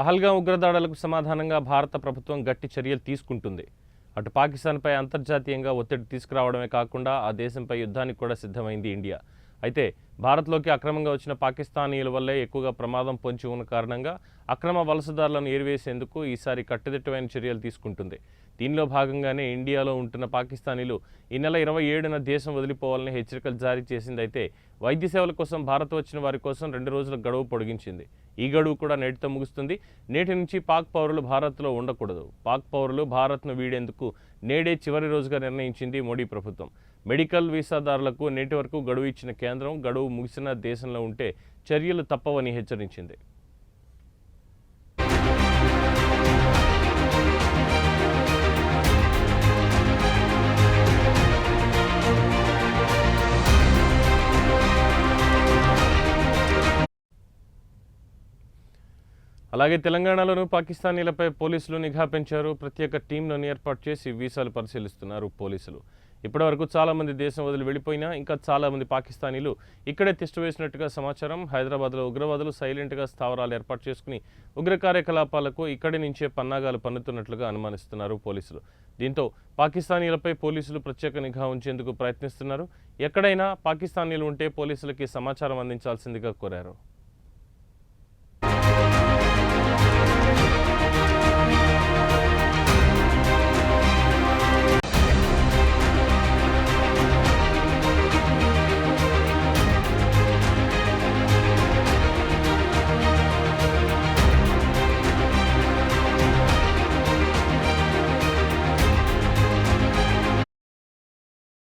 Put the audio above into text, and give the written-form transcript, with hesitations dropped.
పహల్గాం ఉగ్రదాడులకు సమాధానంగా భారత ప్రభుత్వం గట్టి చర్యలు తీసుకుంటుంది. అటు పాకిస్తాన్పై అంతర్జాతీయంగా ఒత్తిడి తీసుకురావడమే కాకుండా ఆ దేశంపై యుద్ధానికి కూడా సిద్ధమైంది ఇండియా. అయితే భారత్లోకి అక్రమంగా వచ్చిన పాకిస్తానీయుల వల్లే ఎక్కువగా ప్రమాదం పొంచి ఉన్న కారణంగా అక్రమ వలసదారులను ఏరివేసేందుకు ఈసారి కట్టుదిట్టమైన చర్యలు తీసుకుంటుంది. దీనిలో భాగంగానే ఇండియాలో ఉంటున్న పాకిస్తానీలు ఈ నెల 27న దేశం వదిలిపోవాలని హెచ్చరికలు జారీ చేసిందైతే వైద్య సేవల కోసం భారత్ వచ్చిన వారి కోసం 2 రోజుల గడువు పొడిగించింది. ఈ గడువు కూడా నేటితో ముగుస్తుంది. నేటి నుంచి పాక్ పౌరులు భారత్లో ఉండకూడదు. పాక్ పౌరులు భారత్ను వీడేందుకు నేడే చివరి రోజుగా నిర్ణయించింది మోడీ ప్రభుత్వం. మెడికల్ వీసాదారులకు నేటి వరకు గడువు ఇచ్చిన కేంద్రం గడువు ముగిసిన దేశంలో ఉంటే చర్యలు తప్పవని హెచ్చరించింది. అలాగే తెలంగాణలోనూ పాకిస్తానీలపై పోలీసులు నిఘా పెంచారు. ప్రత్యేక టీంలను ఏర్పాటు చేసి వీసాలు పరిశీలిస్తున్నారు పోలీసులు. ఇప్పటివరకు చాలామంది దేశం వదిలి వెళ్ళిపోయినా ఇంకా చాలామంది పాకిస్తానీలు ఇక్కడే తిష్టవేసినట్టుగా సమాచారం. హైదరాబాద్లో ఉగ్రవాదులు సైలెంట్గా స్థావరాలు ఏర్పాటు చేసుకుని ఉగ్ర కార్యకలాపాలకు ఇక్కడి నుంచే పన్నాగాలు పన్నుతున్నట్లుగా అనుమానిస్తున్నారు పోలీసులు. దీంతో పాకిస్తానీలపై పోలీసులు ప్రత్యేక నిఘా ఉంచేందుకు ప్రయత్నిస్తున్నారు. ఎక్కడైనా పాకిస్తానీలు ఉంటే పోలీసులకి సమాచారం అందించాల్సిందిగా కోరారు.